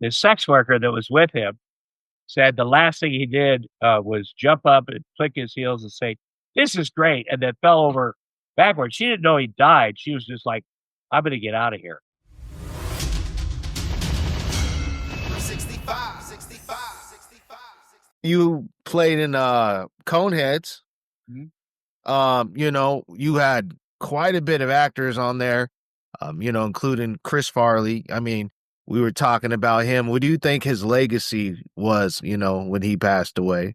the sex worker that was with him said the last thing he did was jump up and click his heels and say, "This is great," and then fell over backwards. She didn't know he died. She was just like, "I'm gonna get out of here." 65, 65, 65. You played in Coneheads. Mhm. You had quite a bit of actors on there, including Chris Farley. I mean, we were talking about him. What do you think his legacy was, when he passed away?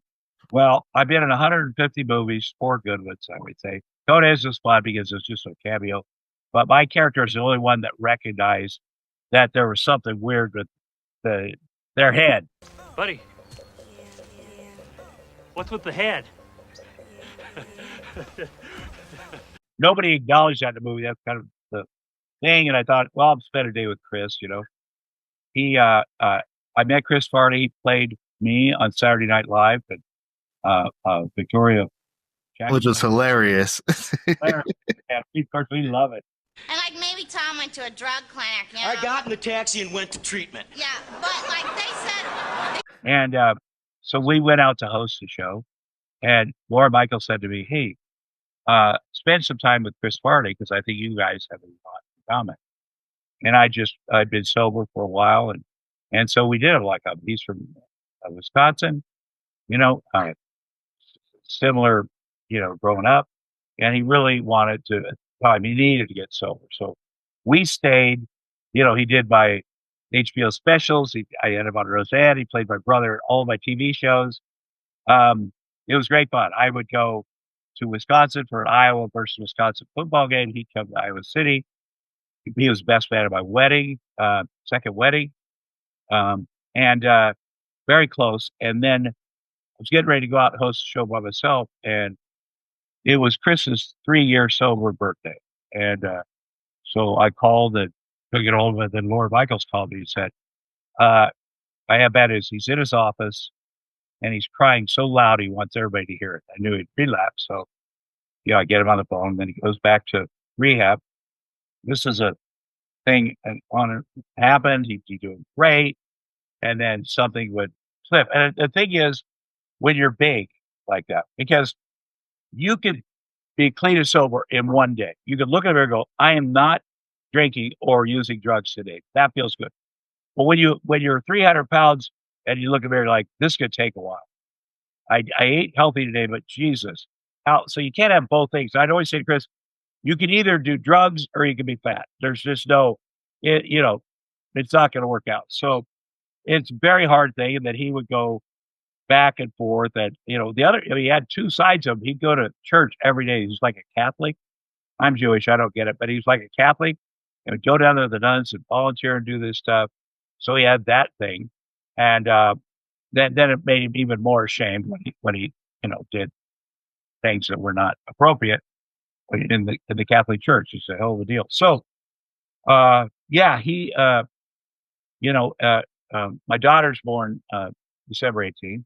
Well, I've been in 150 movies, 4 good ones, I would say. Conan is fun because it's just a cameo, but my character is the only one that recognized that there was something weird with their head. Buddy, what's with the head? Nobody acknowledged that in the movie. That's kind of the thing, and I thought, well, I'll spend a day with Chris. He, I met Chris Farley. He played me on Saturday Night Live, and Victoria Jackson. Which was hilarious. Yeah, of course, we love it. And like maybe Tom went to a drug clinic, you know? I got in the taxi and went to treatment. Yeah, but like they said. And so we went out to host the show, and Laura Michael said to me, "Hey, spend some time with Chris Farley because I think you guys have a lot in common." And I'd been sober for a while, and so we did have like he's from Wisconsin, similar, growing up, and he really wanted to. He needed to get sober, so we stayed. He did my HBO specials. I had him on Roseanne. He played my brother in all of my TV shows. It was great fun. I would go to Wisconsin for an Iowa versus Wisconsin football game. He'd come to Iowa City. He was the best man at my wedding, second wedding, and very close. And then I was getting ready to go out and host a show by myself, and it was Chris's 3-year sober birthday. And so I called and couldn't get hold of it. Then Laura Michaels called me and said, I have bad news. He's in his office, and he's crying so loud he wants everybody to hear it. I knew he'd relapse. So, I get him on the phone. Then he goes back to rehab. This is a thing happened. He's doing great. And then something would slip. And the thing is, when you're big like that, because you can be clean and sober in one day. You can look at it and go, I am not drinking or using drugs today. That feels good. But when you're 300 pounds and you look at it like, this could take a while. I ate healthy today, but Jesus. So you can't have both things. I'd always say to Chris, you can either do drugs or you can be fat. There's just it's not going to work out. So it's a very hard thing. And that he would go back and forth. And, he had two sides of him. He'd go to church every day. He's like a Catholic. I'm Jewish. I don't get it. But he's like a Catholic. And would go down there to the nuns and volunteer and do this stuff. So he had that thing. And then it made him even more ashamed when he did things that were not appropriate in the Catholic Church. It's a hell of a deal. So, he, my daughter's born December 18th,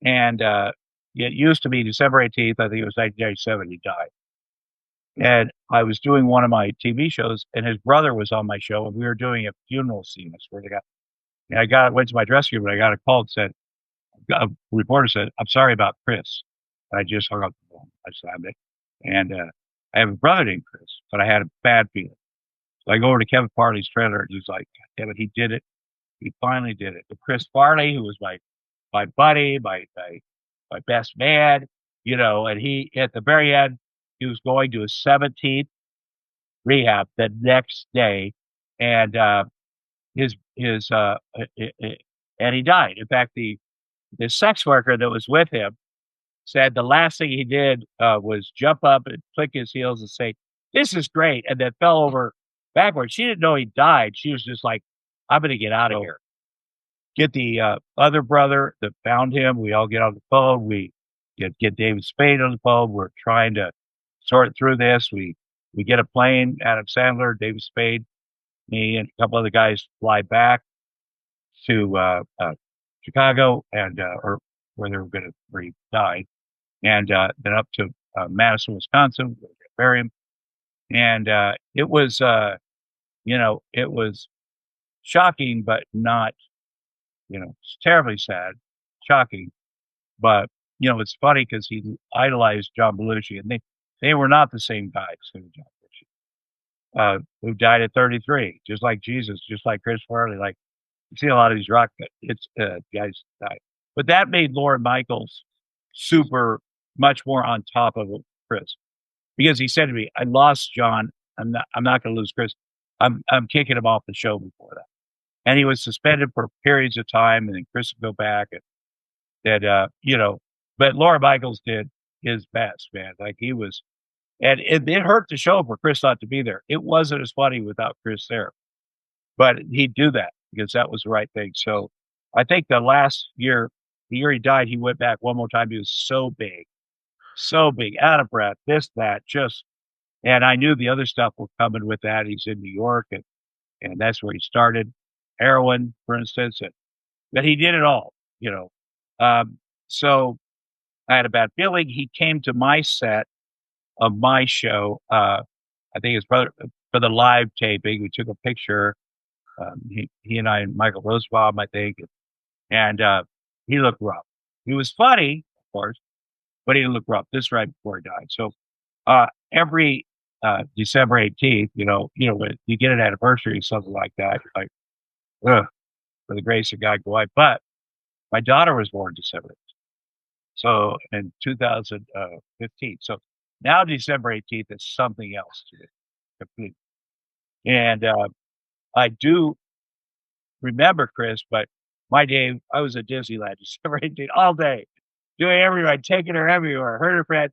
and it used to be December 18th. I think it was 1997. He died, and I was doing one of my TV shows, and his brother was on my show, and we were doing a funeral scene. I swear to God. And went to my dressing room, and I got a call and said, a reporter said, "I'm sorry about Chris." And I just hung up the phone. I slammed it. And I have a brother named Chris, but I had a bad feeling. So I go over to Kevin Farley's trailer, and he's like, "God damn it, he did it. He finally did it." But Chris Farley, who was my buddy, my best man, and he, at the very end, he was going to his 17th rehab the next day. And and he died. In fact, the sex worker that was with him said the last thing he did was jump up and click his heels and say, "This is great," and then fell over backwards. She didn't know he died. She was just like, "I'm going to get out of here." Get the other brother that found him. We all get on the phone. We get David Spade on the phone. We're trying to sort through this. We get a plane. Adam Sandler, David Spade, me, and a couple other guys fly back to Chicago, and or where he died, and then up to Madison, Wisconsin, where they bury him. And it was shocking, but not, it's terribly sad, shocking. But, it's funny because he idolized John Belushi, and they were not the same guys, him and John Belushi, who died at 33, just like Jesus, just like Chris Farley. Like, you see a lot of these rock guys die. But that made Lorne Michaels super much more on top of Chris, because he said to me, "I lost John. I'm not going to lose Chris. I'm kicking him off the show before that." And he was suspended for periods of time, and then Chris would go back, but Lorne Michaels did his best, man. Like, he was, and it hurt the show for Chris not to be there. It wasn't as funny without Chris there, but he'd do that because that was the right thing. So I think the year he died, he went back one more time. He was so big, out of breath, this, that, and I knew the other stuff was coming with that. He's in New York, and that's where he started heroin, for instance, but he did it all, you know. So I had a bad feeling. He came to my set of my show. I think his brother, for the live taping. We took a picture. He and I and Michael Rosenbaum, I think, and he looked rough. He was funny, of course, but he looked rough. This right before he died. So every December 18th, when you get an anniversary, something like that, you're like, ugh, for the grace of God, go on. But my daughter was born December 18th. So in 2015. So now December 18th is something else to me, completely. And I do remember Chris, but my day, I was at Disneyland December 18th all day, doing everywhere, taking her everywhere, her friend,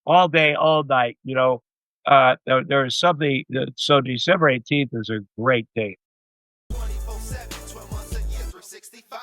all day, all night. There is something. So December 18th is a great date. 24/7, 12 months a year, 365.